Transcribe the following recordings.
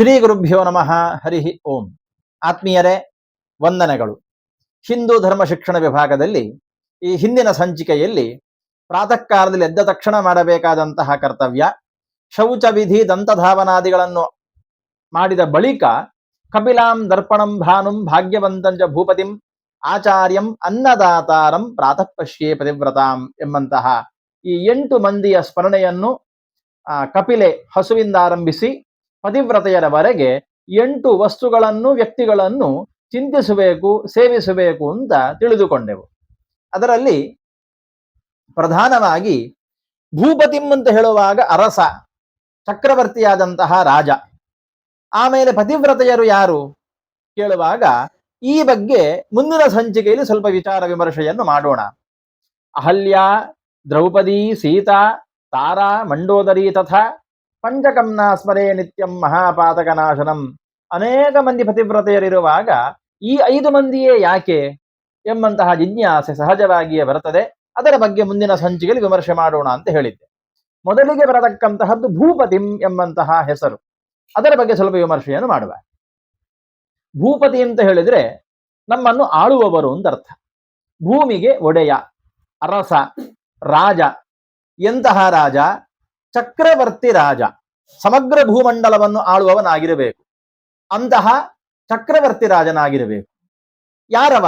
ಶ್ರೀ ಗುರುಭ್ಯೋ ನಮಃ. ಹರಿ ಓಂ. ಆತ್ಮೀಯರೇ, ವಂದನೆಗಳು. ಹಿಂದೂ ಧರ್ಮ ಶಿಕ್ಷಣ ವಿಭಾಗದಲ್ಲಿ ಈ ಹಿಂದಿನ ಸಂಚಿಕೆಯಲ್ಲಿ ಪ್ರಾತಃ ಕಾಲದಲ್ಲಿ ಎದ್ದ ತಕ್ಷಣ ಮಾಡಬೇಕಾದಂತಹ ಕರ್ತವ್ಯ, ಶೌಚ ವಿಧಿ, ದಂತಧಾವನಾದಿಗಳನ್ನು ಮಾಡಿದ ಬಳಿಕ ಕಪಿಲಾಂ ದರ್ಪಣಂ ಭಾನುಂ ಭಾಗ್ಯವಂತಂಚ ಭೂಪತಿಂ ಆಚಾರ್ಯಂ ಅನ್ನದಾತಾರಂ ಪ್ರಾತಃ ಪಶ್ಯೇ ಪತಿವ್ರತಾಂ ಎಂಬಂತಹ ಈ 8 ಮಂದಿಯ ಸ್ಮರಣೆಯನ್ನು ಕಪಿಲೆ ಹಸುವಿಂದ ಆರಂಭಿಸಿ ಪತಿವ್ರತೆಯರವರೆಗೆ 8 ವಸ್ತುಗಳನ್ನು, ವ್ಯಕ್ತಿಗಳನ್ನು ಚಿಂತಿಸಬೇಕು, ಸೇವಿಸಬೇಕು ಅಂತ ತಿಳಿದುಕೊಂಡೆವು. ಅದರಲ್ಲಿ ಪ್ರಧಾನವಾಗಿ ಭೂಪತಿಂ ಅಂತ ಹೇಳುವಾಗ ಅರಸ, ಚಕ್ರವರ್ತಿಯಾದಂತಹ ರಾಜ. ಆಮೇಲೆ ಪತಿವ್ರತೆಯರು ಯಾರು ಕೇಳುವಾಗ ಈ ಬಗ್ಗೆ ಮುಂದಿನ ಸಂಚಿಕೆಯಲ್ಲಿ ಸ್ವಲ್ಪ ವಿಚಾರ ವಿಮರ್ಶೆಯನ್ನು ಮಾಡೋಣ. ಅಹಲ್ಯ, ದ್ರೌಪದಿ, ಸೀತಾ, ತಾರಾ, ಮಂಡೋದರಿ ತಥಾ ಪಂಚಕಂನ ಸ್ಮರೇ ನಿತ್ಯಂ ಮಹಾಪಾತಕನಾಶನಂ. ಅನೇಕ ಮಂದಿ ಪತಿವ್ರತೆಯರಿರುವಾಗ ಈ 5 ಮಂದಿಯೇ ಯಾಕೆ ಎಂಬಂತಹ ಜಿಜ್ಞಾಸೆ ಸಹಜವಾಗಿಯೇ ಬರುತ್ತದೆ. ಅದರ ಬಗ್ಗೆ ಮುಂದಿನ ಸಂಚಿಕೆಯಲ್ಲಿ ವಿಮರ್ಶೆ ಮಾಡೋಣ ಅಂತ ಹೇಳಿದ್ದೆ. ಮೊದಲಿಗೆ ಬರತಕ್ಕಂತಹದ್ದು ಭೂಪತಿಂ ಎಂಬಂತಹ ಹೆಸರು. ಅದರ ಬಗ್ಗೆ ಸ್ವಲ್ಪ ವಿಮರ್ಶೆಯನ್ನು ಮಾಡುವ. ಭೂಪತಿ ಅಂತ ಹೇಳಿದ್ರೆ ನಮ್ಮನ್ನು ಆಳುವವರು ಅಂತ ಅರ್ಥ. ಭೂಮಿಗೆ ಒಡೆಯ, ಅರಸ, ರಾಜ. ಎಂತಹ ರಾಜ? ಚಕ್ರವರ್ತಿ ರಾಜ. ಸಮಗ್ರ ಭೂಮಂಡಲವನ್ನು ಆಳುವವನಾಗಿರಬೇಕು. ಅಂತಹ ಚಕ್ರವರ್ತಿ ರಾಜನಾಗಿರಬೇಕು. ಯಾರವ?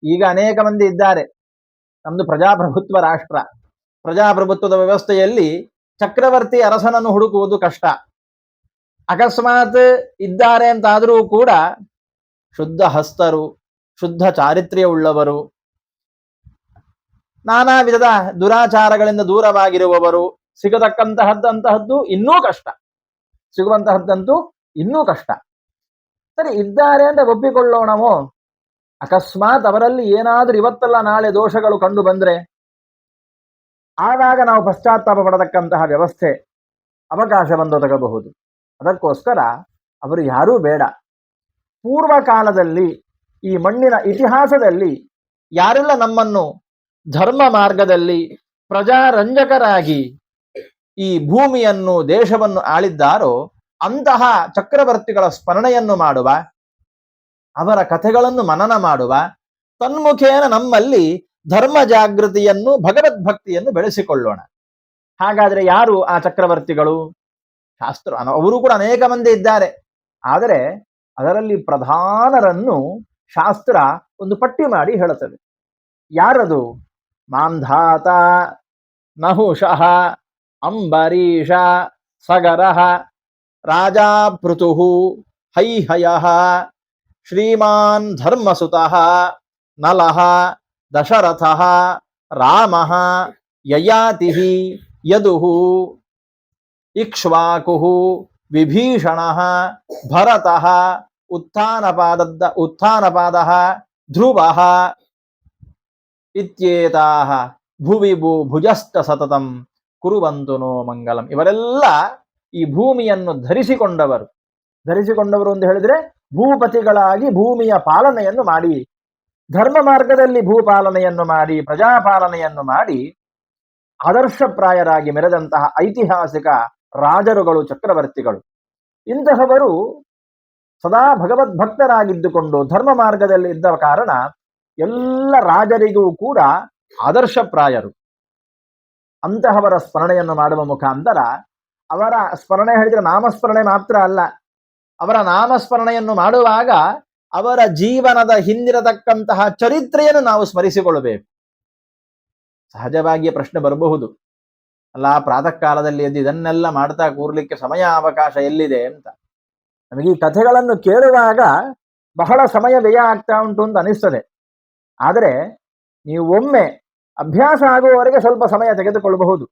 ಈಗ ಅನೇಕ ಮಂದಿ ಇದ್ದಾರೆ. ನಮ್ದು ಪ್ರಜಾಪ್ರಭುತ್ವ ರಾಷ್ಟ್ರ. ಪ್ರಜಾಪ್ರಭುತ್ವದ ವ್ಯವಸ್ಥೆಯಲ್ಲಿ ಚಕ್ರವರ್ತಿ ಅರಸನನ್ನು ಹುಡುಕುವುದು ಕಷ್ಟ. ಅಕಸ್ಮಾತ್ ಇದ್ದಾರೆ ಅಂತಾದರೂ ಕೂಡ ಶುದ್ಧ ಹಸ್ತರು, ಶುದ್ಧ ಚಾರಿತ್ರ್ಯ ಉಳ್ಳವರು, ನಾನಾ ವಿಧದ ದುರಾಚಾರಗಳಿಂದ ದೂರವಾಗಿರುವವರು ಸಿಗತಕ್ಕಂತಹದ್ದಂತಹದ್ದು ಇನ್ನೂ ಕಷ್ಟ. ಸಿಗುವಂತಹದ್ದಂತೂ ಇನ್ನೂ ಕಷ್ಟ. ಸರಿ, ಇದ್ದಾರೆ ಅಂತ ಒಪ್ಪಿಕೊಳ್ಳೋಣವೋ? ಅಕಸ್ಮಾತ್ ಅವರಲ್ಲಿ ಏನಾದ್ರೂ ಇವತ್ತಲ್ಲ ನಾಳೆ ದೋಷಗಳು ಕಂಡು ಬಂದ್ರೆ ಆವಾಗ ನಾವು ಪಶ್ಚಾತ್ತಾಪ ಪಡತಕ್ಕಂತಹ ವ್ಯವಸ್ಥೆ, ಅವಕಾಶವನ್ನು ಒದಗಬಹುದು. ಅದಕ್ಕೋಸ್ಕರ ಅವರು ಯಾರೂ ಬೇಡ. ಪೂರ್ವ ಕಾಲದಲ್ಲಿ ಈ ಮಣ್ಣಿನ ಇತಿಹಾಸದಲ್ಲಿ ಯಾರೆಲ್ಲ ನಮ್ಮನ್ನು ಧರ್ಮ ಮಾರ್ಗದಲ್ಲಿ ಪ್ರಜಾರಂಜಕರಾಗಿ ಈ ಭೂಮಿಯನ್ನು, ದೇಶವನ್ನು ಆಳಿದ್ದಾರೋ ಅಂತಹ ಚಕ್ರವರ್ತಿಗಳ ಸ್ಮರಣೆಯನ್ನು ಮಾಡುವ, ಅವರ ಕಥೆಗಳನ್ನು ಮನನ ಮಾಡುವ, ತನ್ಮುಖೇನ ನಮ್ಮಲ್ಲಿ ಧರ್ಮ ಜಾಗೃತಿಯನ್ನು, ಭಗವದ್ಭಕ್ತಿಯನ್ನು ಬೆಳೆಸಿಕೊಳ್ಳೋಣ. ಹಾಗಾದ್ರೆ ಯಾರು ಆ ಚಕ್ರವರ್ತಿಗಳು? ಶಾಸ್ತ್ರ, ಅವರು ಕೂಡ ಅನೇಕ ಮಂದಿ ಇದ್ದಾರೆ. ಆದರೆ ಅದರಲ್ಲಿ ಪ್ರಧಾನರನ್ನು ಶಾಸ್ತ್ರ ಒಂದು ಪಟ್ಟಿ ಮಾಡಿ ಹೇಳುತ್ತದೆ. ಯಾರದು? ಮಾಂಧಾತ, ನಹುಷಃ, ಅಂಬರೀಷ, ಸಗರಃ, ರಾಜಾ ಪೃಥುಃ, ಹೈಹಯಃ, ಶ್ರೀಮಾನ್ ಧರ್ಮಸುತಃ, ನಲಃ, ದಶರಥಃ, ರಾಮಃ, ಯಯಾತಿಃ, ಯದುಃ, ಇಕ್ಷ್ವಾಕುಃ, ವಿಭೀಷಣಃ, ಭರತಃ, ಉತ್ಥಾನಪಾದಃ, ಧ್ರುವಃ ಇತ್ಯೇತಾಃ ಭುವಿ ಭುಜಶ್ಚ ಸತತಂ ಕುರುವಂತು ನೋ ಮಂಗಲಂ. ಇವರೆಲ್ಲ ಈ ಭೂಮಿಯನ್ನು ಧರಿಸಿಕೊಂಡವರು ಅಂತ ಹೇಳಿದ್ರೆ ಭೂಪತಿಗಳಾಗಿ ಭೂಮಿಯ ಪಾಲನೆಯನ್ನು ಮಾಡಿ, ಧರ್ಮ ಮಾರ್ಗದಲ್ಲಿ ಭೂಪಾಲನೆಯನ್ನು ಮಾಡಿ, ಪ್ರಜಾಪಾಲನೆಯನ್ನು ಮಾಡಿ ಆದರ್ಶಪ್ರಾಯರಾಗಿ ಮೆರೆದಂತಹ ಐತಿಹಾಸಿಕ ರಾಜರುಗಳು, ಚಕ್ರವರ್ತಿಗಳು. ಇಂತಹವರು ಸದಾ ಭಗವದ್ಭಕ್ತರಾಗಿದ್ದುಕೊಂಡು ಧರ್ಮ ಮಾರ್ಗದಲ್ಲಿ ಇದ್ದ ಕಾರಣ ಎಲ್ಲ ರಾಜರಿಗೂ ಕೂಡ ಆದರ್ಶಪ್ರಾಯರು. ಅಂತಹವರ ಸ್ಮರಣೆಯನ್ನು ಮಾಡುವ ಮುಖಾಂತರ, ಅವರ ಸ್ಮರಣೆ ಹೇಳಿದ್ರೆ ನಾಮಸ್ಮರಣೆ ಮಾತ್ರ ಅಲ್ಲ, ಅವರ ನಾಮಸ್ಮರಣೆಯನ್ನು ಮಾಡುವಾಗ ಅವರ ಜೀವನದ ಹಿಂದಿರತಕ್ಕಂತಹ ಚರಿತ್ರೆಯನ್ನು ನಾವು ಸ್ಮರಿಸಿಕೊಳ್ಳಬೇಕು. ಸಹಜವಾಗಿಯೇ ಪ್ರಶ್ನೆ ಬರಬಹುದು, ಅಲ್ಲ ಪ್ರಾತಃ ಕಾಲದಲ್ಲಿ ಎದ್ದು ಇದನ್ನೆಲ್ಲ ಮಾಡ್ತಾ ಕೂರ್ಲಿಕ್ಕೆ ಸಮಯ ಅವಕಾಶ ಎಲ್ಲಿದೆ ಅಂತ. ನಮಗೆ ಈ ಕಥೆಗಳನ್ನು ಕೇಳುವಾಗ ಬಹಳ ಸಮಯ ವ್ಯಯ ಆಗ್ತಾ ಉಂಟು ಅಂತ ಅನಿಸ್ತದೆ. ಆದರೆ ನೀವು ಒಮ್ಮೆ ಅಭ್ಯಾಸ ಆಗುವವರೆಗೆ ಸ್ವಲ್ಪ ಸಮಯ ತೆಗೆದುಕೊಳ್ಳಬಹುದು.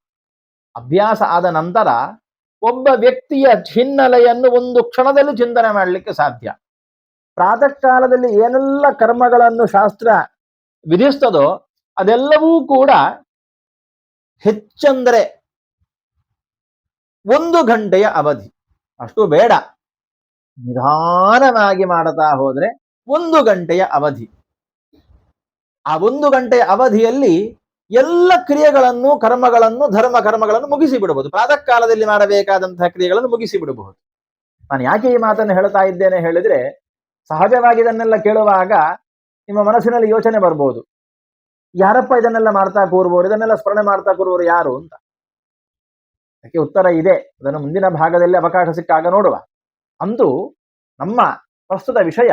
ಅಭ್ಯಾಸ ಆದ ನಂತರ ಒಬ್ಬ ವ್ಯಕ್ತಿಯ ಹಿನ್ನೆಲೆಯನ್ನು ಒಂದು ಕ್ಷಣದಲ್ಲಿ ಚಿಂತನೆ ಮಾಡಲಿಕ್ಕೆ ಸಾಧ್ಯ. ಪ್ರಾತಃ ಕಾಲದಲ್ಲಿ ಏನೆಲ್ಲ ಕರ್ಮಗಳನ್ನು ಶಾಸ್ತ್ರ ವಿಧಿಸ್ತದೋ ಅದೆಲ್ಲವೂ ಕೂಡ ಹೆಚ್ಚಂದರೆ 1 ಗಂಟೆಯ ಅವಧಿ. ಅಷ್ಟು ಬೇಡ, ನಿಧಾನವಾಗಿ ಮಾಡುತ್ತಾ ಹೋದ್ರೆ 1 ಗಂಟೆಯ ಅವಧಿ. ಆ 1 ಗಂಟೆಯ ಅವಧಿಯಲ್ಲಿ ಎಲ್ಲ ಕ್ರಿಯೆಗಳನ್ನು ಕರ್ಮಗಳನ್ನು ಕರ್ಮಗಳನ್ನು ಮುಗಿಸಿ ಬಿಡಬಹುದು. ಪ್ರಾತಃ ಕಾಲದಲ್ಲಿ ಮಾಡಬೇಕಾದಂತಹ ಕ್ರಿಯೆಗಳನ್ನು ಮುಗಿಸಿ ಬಿಡಬಹುದು. ನಾನು ಯಾಕೆ ಈ ಮಾತನ್ನು ಹೇಳ್ತಾ ಇದ್ದೇನೆ ಹೇಳಿದ್ರೆ, ಸಹಜವಾಗಿ ಇದನ್ನೆಲ್ಲ ಕೇಳುವಾಗ ನಿಮ್ಮ ಮನಸ್ಸಿನಲ್ಲಿ ಯೋಚನೆ ಬರ್ಬೋದು, ಯಾರಪ್ಪ ಇದನ್ನೆಲ್ಲ ಮಾಡ್ತಾ ಕೂರ್ಬೋದು, ಇದನ್ನೆಲ್ಲ ಸ್ಮರಣೆ ಮಾಡ್ತಾ ಕೂರುವವರು ಯಾರು ಅಂತ. ಅದಕ್ಕೆ ಉತ್ತರ ಇದೆ, ಅದನ್ನು ಮುಂದಿನ ಭಾಗದಲ್ಲಿ ಅವಕಾಶ ಸಿಕ್ಕಾಗ ನೋಡುವ. ಅಂತೂ ನಮ್ಮ ಪ್ರಸ್ತುತ ವಿಷಯ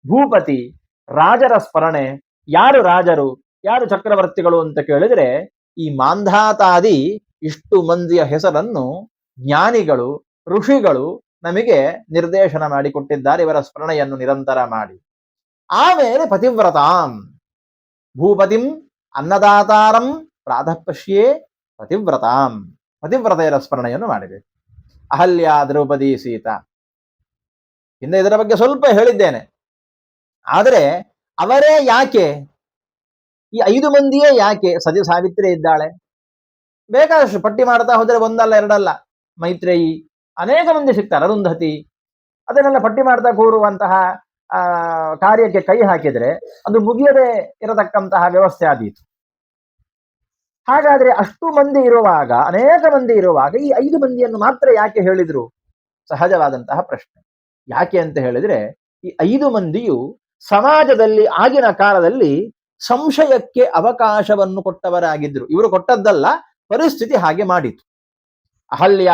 ಭೂಪತಿ, ರಾಜರ ಸ್ಮರಣೆ. ಯಾರು ರಾಜರು, ಯಾರು ಚಕ್ರವರ್ತಿಗಳು ಅಂತ ಕೇಳಿದ್ರೆ, ಈ ಮಾಂಧಾತಾದಿ ಇಷ್ಟು ಮಂದಿಯ ಹೆಸರನ್ನು ಜ್ಞಾನಿಗಳು ಋಷಿಗಳು ನಮಗೆ ನಿರ್ದೇಶನ ಮಾಡಿಕೊಟ್ಟಿದ್ದಾರೆ, ಇವರ ಸ್ಮರಣೆಯನ್ನು ನಿರಂತರ ಮಾಡಿ. ಆಮೇಲೆ ಪತಿವ್ರತಾಂ ಭೂಪತಿಂ ಅನ್ನದಾತಾರಂ ಪ್ರಾತಃ ಪಶ್ಯೇ ಪತಿವ್ರತಾಂ, ಪತಿವ್ರತೆಯರ ಸ್ಮರಣೆಯನ್ನು ಮಾಡಬೇಕು. ಅಹಲ್ಯ, ದ್ರೌಪದಿ, ಸೀತಾ, ಹಿಂದೆ ಇದರ ಬಗ್ಗೆ ಸ್ವಲ್ಪ ಹೇಳಿದ್ದೇನೆ. ಆದರೆ ಅವರೇ ಯಾಕೆ, ಈ 5 ಮಂದಿಯೇ ಯಾಕೆ? ಸತಿ ಸಾವಿತ್ರಿ ಇದ್ದಾಳೆ, ಬೇಕಾದಷ್ಟು ಪಟ್ಟಿ ಮಾಡ್ತಾ ಹೋದರೆ ಒಂದಲ್ಲ ಎರಡಲ್ಲ, ಮೈತ್ರೇಯಿ, ಅನೇಕ ಮಂದಿ ಸಿಗ್ತಾರೆ, ಅರುಂಧತಿ. ಅದನ್ನೆಲ್ಲ ಪಟ್ಟಿ ಮಾಡ್ತಾ ಕೂರುವಂತಹ ಕಾರ್ಯಕ್ಕೆ ಕೈ ಹಾಕಿದರೆ ಅದು ಮುಗಿಯದೆ ಇರತಕ್ಕಂತಹ ವ್ಯವಸ್ಥೆ ಆದೀತು. ಹಾಗಾದ್ರೆ ಅಷ್ಟು ಮಂದಿ ಇರುವಾಗ, ಅನೇಕ ಮಂದಿ ಇರುವಾಗ ಈ 5 ಮಂದಿಯನ್ನು ಮಾತ್ರ ಯಾಕೆ ಹೇಳಿದ್ರು? ಸಹಜವಾದಂತಹ ಪ್ರಶ್ನೆ. ಯಾಕೆ ಅಂತ ಹೇಳಿದ್ರೆ, ಈ 5 ಮಂದಿಯು ಸಮಾಜದಲ್ಲಿ ಆಗಿನ ಕಾಲದಲ್ಲಿ ಸಂಶಯಕ್ಕೆ ಅವಕಾಶವನ್ನು ಕೊಟ್ಟವರಾಗಿದ್ರು. ಇವರು ಕೊಟ್ಟದ್ದಲ್ಲ, ಪರಿಸ್ಥಿತಿ ಹಾಗೆ ಮಾಡಿತು. ಅಹಲ್ಯ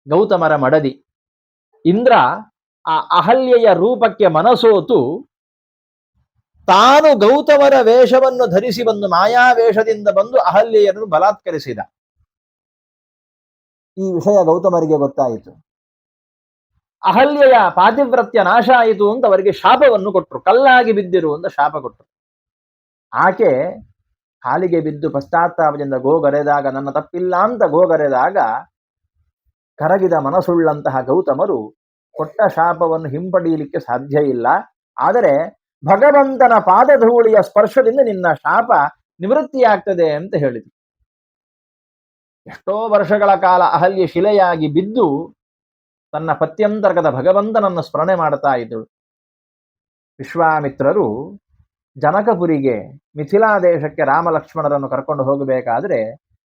ಗೌತಮರ ಮಡದಿ. ಇಂದ್ರ ಆ ಅಹಲ್ಯೆಯ ರೂಪಕ್ಕೆ ಮನಸೋತು ತಾನು ಗೌತಮರ ವೇಷವನ್ನು ಧರಿಸಿ ಬಂದು, ಮಾಯಾವೇಷದಿಂದ ಬಂದು ಅಹಲ್ಯೆಯನ್ನು ಬಲಾತ್ಕರಿಸಿದ. ಈ ವಿಷಯ ಗೌತಮರಿಗೆ ಗೊತ್ತಾಯಿತು. ಅಹಲ್ಯೆಯ ಪಾತಿವ್ರತ್ಯ ನಾಶ ಆಯಿತು ಅಂತ ಅವರಿಗೆ ಶಾಪವನ್ನು ಕೊಟ್ಟರು, ಕಲ್ಲಾಗಿ ಬಿದ್ದಿರು ಅಂತ ಶಾಪ ಕೊಟ್ಟರು. ಆಕೆ ಕಾಲಿಗೆ ಬಿದ್ದು ಪಶ್ಚಾತ್ತಾಪದಿಂದ ಗೋಗರೆದಾಗ, ನನ್ನ ತಪ್ಪಿಲ್ಲ ಅಂತ ಗೋಗರೆದಾಗ, ಕರಗಿದ ಮನಸ್ಸುಳ್ಳಂತಹ ಗೌತಮರು ಕೊಟ್ಟ ಶಾಪವನ್ನು ಹಿಂಪಡೆಯಲಿಕ್ಕೆ ಸಾಧ್ಯ ಇಲ್ಲ, ಆದರೆ ಭಗವಂತನ ಪಾದಧೂಳಿಯ ಸ್ಪರ್ಶದಿಂದ ನಿನ್ನ ಶಾಪ ನಿವೃತ್ತಿಯಾಗ್ತದೆ ಅಂತ ಹೇಳಿದ್ರು. ಎಷ್ಟೋ ವರ್ಷಗಳ ಕಾಲ ಅಹಲ್ಯೆ ಶಿಲೆಯಾಗಿ ಬಿದ್ದು ತನ್ನ ಪತ್ಯಂತರ್ಗತ ಭಗವಂತನನ್ನು ಸ್ಮರಣೆ ಮಾಡ್ತಾ ಇದ್ದಳು. ವಿಶ್ವಾಮಿತ್ರರು ಜನಕಪುರಿಗೆ, ಮಿಥಿಲಾ ದೇಶಕ್ಕೆ ರಾಮ ಲಕ್ಷ್ಮಣರನ್ನು ಕರ್ಕೊಂಡು ಹೋಗಬೇಕಾದ್ರೆ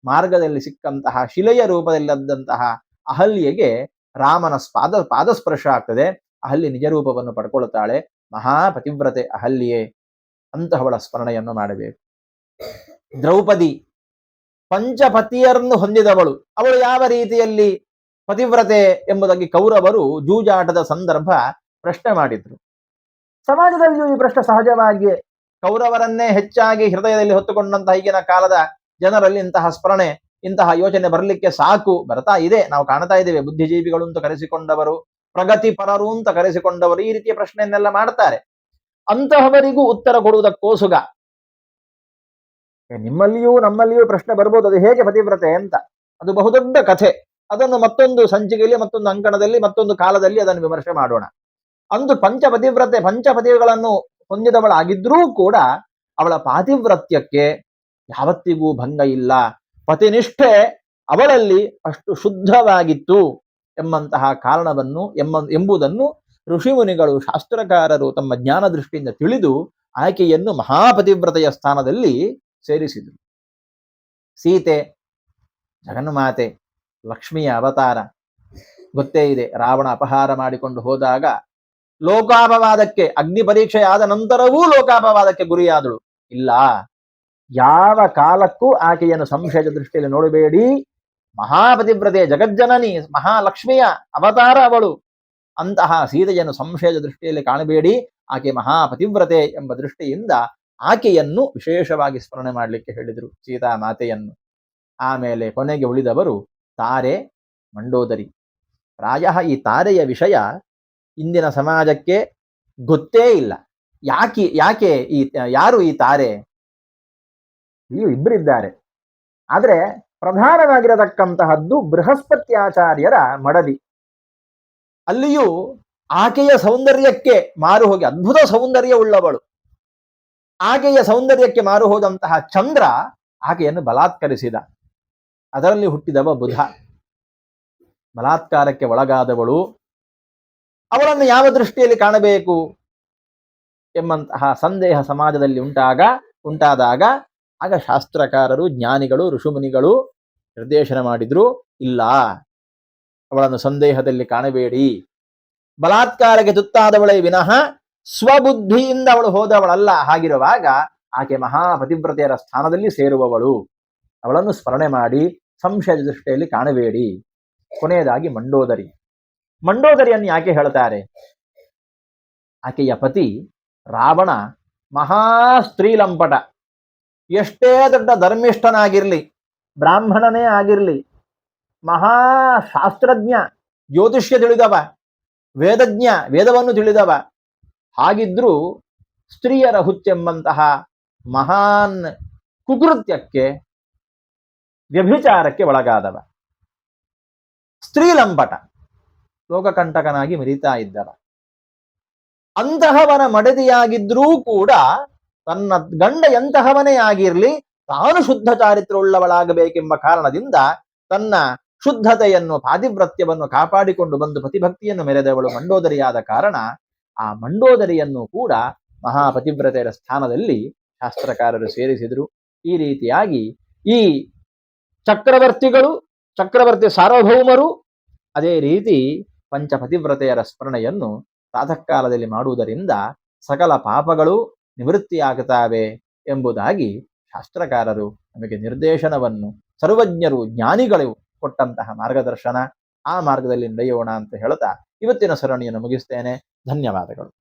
ಮಾರ್ಗದಲ್ಲಿ ಸಿಕ್ಕಂತಹ ಶಿಲೆಯ ರೂಪದಲ್ಲಿದ್ದಂತಹ ಅಹಲ್ಯೆಗೆ ರಾಮನ ಪಾದಸ್ಪರ್ಶ ಆಗ್ತದೆ. ಅಹಲ್ಯೆ ನಿಜ ರೂಪವನ್ನು ಪಡ್ಕೊಳ್ತಾಳೆ. ಮಹಾಪತಿವ್ರತೆ ಅಹಲ್ಯೆ, ಅಂತಹವಳ ಸ್ಮರಣೆಯನ್ನು ಮಾಡಬೇಕು. ದ್ರೌಪದಿ ಪಂಚಪತಿಯರನ್ನು ಹೊಂದಿದವಳು. ಅವಳು ಯಾವ ರೀತಿಯಲ್ಲಿ ಪತಿವ್ರತೆ ಎಂಬುದಾಗಿ ಕೌರವರು ಜೂಜಾಟದ ಸಂದರ್ಭ ಪ್ರಶ್ನೆ ಮಾಡಿದ್ರು. ಸಮಾಜದಲ್ಲಿಯೂ ಈ ಪ್ರಶ್ನೆ ಸಹಜವಾಗಿ ಕೌರವರನ್ನೇ ಹೆಚ್ಚಾಗಿ ಹೃದಯದಲ್ಲಿ ಹೊತ್ತುಕೊಂಡಂತಹ ಈಗಿನ ಕಾಲದ ಜನರಲ್ಲಿ ಇಂತಹ ಸ್ಮರಣೆ, ಇಂತಹ ಯೋಚನೆ ಬರಲಿಕ್ಕೆ ಸಾಕು ಬರ್ತಾ ಇದೆ. ನಾವು ಕಾಣ್ತಾ ಇದ್ದೇವೆ, ಬುದ್ಧಿಜೀವಿಗಳು ಅಂತ ಕರೆಸಿಕೊಂಡವರು, ಪ್ರಗತಿಪರರು ಅಂತ ಕರೆಸಿಕೊಂಡವರು ಈ ರೀತಿಯ ಪ್ರಶ್ನೆಯನ್ನೆಲ್ಲ ಮಾಡ್ತಾರೆ. ಅಂತಹವರಿಗೂ ಉತ್ತರ ಕೊಡುವುದಕ್ಕೋಸುಗ ನಿಮ್ಮಲ್ಲಿಯೂ ನಮ್ಮಲ್ಲಿಯೂ ಪ್ರಶ್ನೆ ಬರ್ಬೋದು, ಅದು ಹೇಗೆ ಪತಿವ್ರತೆ ಅಂತ. ಅದು ಬಹುದೊಡ್ಡ ಕಥೆ. ಅದನ್ನು ಮತ್ತೊಂದು ಸಂಚಿಕೆಯಲ್ಲಿ, ಮತ್ತೊಂದು ಅಂಕಣದಲ್ಲಿ, ಮತ್ತೊಂದು ಕಾಲದಲ್ಲಿ ಅದನ್ನು ವಿಮರ್ಶೆ ಮಾಡೋಣ. ಅಂದು ಪಂಚಪತಿಗಳನ್ನು ಹೊಂದಿದವಳಾಗಿದ್ರೂ ಕೂಡ ಅವಳ ಪಾತಿವ್ರತ್ಯಕ್ಕೆ ಯಾವತ್ತಿಗೂ ಭಂಗ ಇಲ್ಲ. ಪತಿನಿಷ್ಠೆ ಅವಳಲ್ಲಿ ಅಷ್ಟು ಶುದ್ಧವಾಗಿತ್ತು ಎಂಬಂತಹ ಕಾರಣವನ್ನು ಎಂಬುದನ್ನು ಋಷಿಮುನಿಗಳು, ಶಾಸ್ತ್ರಕಾರರು ತಮ್ಮ ಜ್ಞಾನ ದೃಷ್ಟಿಯಿಂದ ತಿಳಿದು ಆಕೆಯನ್ನು ಮಹಾಪತಿವ್ರತೆಯ ಸ್ಥಾನದಲ್ಲಿ ಸೇರಿಸಿದರು. ಸೀತೆ ಜಗನ್ಮಾತೆ, ಲಕ್ಷ್ಮಿಯ ಅವತಾರ. ಗೊತ್ತೇ ಇದೆ, ರಾವಣ ಅಪಹಾರ ಮಾಡಿಕೊಂಡು ಹೋದಾಗ ಲೋಕಾಪವಾದಕ್ಕೆ, ಅಗ್ನಿ ಪರೀಕ್ಷೆ ಆದ ನಂತರವೂ ಲೋಕಾಪವಾದಕ್ಕೆ ಗುರಿಯಾದಳು. ಇಲ್ಲ, ಯಾವ ಕಾಲಕ್ಕೂ ಆಕೆಯನ್ನು ಸಂಶಯದ ದೃಷ್ಟಿಯಲ್ಲಿ ನೋಡಬೇಡಿ. ಮಹಾಪತಿವ್ರತೆ, ಜಗಜ್ಜನನಿ, ಮಹಾಲಕ್ಷ್ಮಿಯ ಅವತಾರ ಅವಳು. ಅಂತಹ ಸೀತೆಯನ್ನು ಸಂಶಯದ ದೃಷ್ಟಿಯಲ್ಲಿ ಕಾಣಬೇಡಿ. ಆಕೆ ಮಹಾಪತಿವ್ರತೆ ಎಂಬ ದೃಷ್ಟಿಯಿಂದ ಆಕೆಯನ್ನು ವಿಶೇಷವಾಗಿ ಸ್ಮರಣೆ ಮಾಡಲಿಕ್ಕೆ ಹೇಳಿದರು, ಸೀತಾ ಮಾತೆಯನ್ನು. ಆಮೇಲೆ ಕೊನೆಗೆ ಉಳಿದವರು ತಾರೆ, ಮಂಡೋದರಿ. ಪ್ರಾಯಃ ಈ ತಾರೆಯ ವಿಷಯ ಇಂದಿನ ಸಮಾಜಕ್ಕೆ ಗೊತ್ತೇ ಇಲ್ಲ. ಯಾರು ಈ ತಾರೆ? ಇಬ್ಬರಿದ್ದಾರೆ. ಆದರೆ ಪ್ರಧಾನವಾಗಿರತಕ್ಕಂತಹದ್ದು ಬೃಹಸ್ಪತ್ಯಾಚಾರ್ಯರ ಮಡದಿ. ಅಲ್ಲಿಯೂ ಆಕೆಯ ಸೌಂದರ್ಯಕ್ಕೆ ಮಾರು ಹೋಗಿ, ಅದ್ಭುತ ಸೌಂದರ್ಯ ಉಳ್ಳವಳು, ಆಕೆಯ ಸೌಂದರ್ಯಕ್ಕೆ ಮಾರು ಹೋದಂತಹ ಚಂದ್ರ ಆಕೆಯನ್ನು ಬಲಾತ್ಕರಿಸಿದ. ಅದರಲ್ಲಿ ಹುಟ್ಟಿದವ ಬುಧ. ಬಲಾತ್ಕಾರಕ್ಕೆ ಒಳಗಾದವಳು. ಅವಳನ್ನು ಯಾವ ದೃಷ್ಟಿಯಲ್ಲಿ ಕಾಣಬೇಕು ಎಂಬಂತಹ ಸಂದೇಹ ಸಮಾಜದಲ್ಲಿ ಉಂಟಾದಾಗ ಆಗ ಶಾಸ್ತ್ರಕಾರರು, ಜ್ಞಾನಿಗಳು, ಋಷುಮುನಿಗಳು ನಿರ್ದೇಶನ ಮಾಡಿದ್ರು, ಇಲ್ಲ, ಅವಳನ್ನು ಸಂದೇಹದಲ್ಲಿ ಕಾಣಬೇಡಿ. ಬಲಾತ್ಕಾರಕ್ಕೆ ತುತ್ತಾದವಳೇ ವಿನಃ ಸ್ವಬುದ್ಧಿಯಿಂದ ಅವಳು ಹೋದವಳಲ್ಲ. ಹಾಗಿರುವಾಗ ಆಕೆ ಮಹಾಪತಿವ್ರತೆಯರ ಸ್ಥಾನದಲ್ಲಿ ಸೇರುವವಳು. ಅವಳನ್ನು ಸ್ಮರಣೆ ಮಾಡಿ ಸಂಶಯದ ದೃಷ್ಟಿಯಲ್ಲಿ ಕಾಣಬೇಡಿ. ಕೊನೆಯದಾಗಿ ಮಂಡೋದರಿ. ಮಂಡೋದರಿಯನ್ನು ಯಾಕೆ ಹೇಳ್ತಾರೆ? ಆಕೆಯ ಪತಿ ರಾವಣ ಮಹಾ ಸ್ತ್ರೀಲಂಪಟ. ಎಷ್ಟೇ ದೊಡ್ಡ ಧರ್ಮಿಷ್ಠನಾಗಿರ್ಲಿ, ಬ್ರಾಹ್ಮಣನೇ ಆಗಿರ್ಲಿ, ಮಹಾ ಶಾಸ್ತ್ರಜ್ಞ, ಜ್ಯೋತಿಷ್ಯ ತಿಳಿದವ, ವೇದಜ್ಞ, ವೇದವನ್ನು ತಿಳಿದವ, ಹಾಗಿದ್ರೂ ಸ್ತ್ರೀಯರ ಹುಚ್ಚೆಂಬಂತಹ ಮಹಾನ್ ಕುಕೃತ್ಯಕ್ಕೆ, ವ್ಯಭಿಚಾರಕ್ಕೆ ಒಳಗಾದವ. ಸ್ತ್ರೀಲಂಪಟ, ಲೋಕಕಂಟಕನಾಗಿ ಮೆರೀತಾ ಇದ್ದವ. ಅಂತಹವನ ಮಡದಿಯಾಗಿದ್ರೂ ಕೂಡ ತನ್ನ ಗಂಡ ಎಂತಹವನೇ ಆಗಿರಲಿ, ತಾನು ಶುದ್ಧ ಚಾರಿತ್ರವುಳ್ಳವಳಾಗಬೇಕೆಂಬ ಕಾರಣದಿಂದ ತನ್ನ ಶುದ್ಧತೆಯನ್ನು, ಪಾತಿವ್ರತ್ಯವನ್ನು ಕಾಪಾಡಿಕೊಂಡು ಬಂದು ಪತಿಭಕ್ತಿಯನ್ನು ಮೆರೆದವಳು ಮಂಡೋದರಿಯಾದ ಕಾರಣ ಆ ಮಂಡೋದರಿಯನ್ನು ಕೂಡ ಮಹಾಪತಿವ್ರತೆಯರ ಸ್ಥಾನದಲ್ಲಿ ಶಾಸ್ತ್ರಕಾರರು ಸೇರಿಸಿದರು. ಈ ರೀತಿಯಾಗಿ ಈ ಚಕ್ರವರ್ತಿಗಳು, ಚಕ್ರವರ್ತಿ ಸಾರ್ವಭೌಮರು, ಅದೇ ರೀತಿ ಪಂಚಪತಿವ್ರತೆಯರ ಸ್ಮರಣೆಯನ್ನು ಪ್ರಾತಃ ಕಾಲದಲ್ಲಿ ಮಾಡುವುದರಿಂದ ಸಕಲ ಪಾಪಗಳು ನಿವೃತ್ತಿಯಾಗುತ್ತವೆ ಎಂಬುದಾಗಿ ಶಾಸ್ತ್ರಕಾರರು ನಮಗೆ ನಿರ್ದೇಶನವನ್ನು, ಸರ್ವಜ್ಞರು, ಜ್ಞಾನಿಗಳು ಕೊಟ್ಟಂತಹ ಮಾರ್ಗದರ್ಶನ. ಆ ಮಾರ್ಗದಲ್ಲಿ ನಡೆಯೋಣ ಅಂತ ಹೇಳ್ತಾ ಇವತ್ತಿನ ಸರಣಿಯನ್ನು ಮುಗಿಸ್ತೇನೆ. ಧನ್ಯವಾದಗಳು.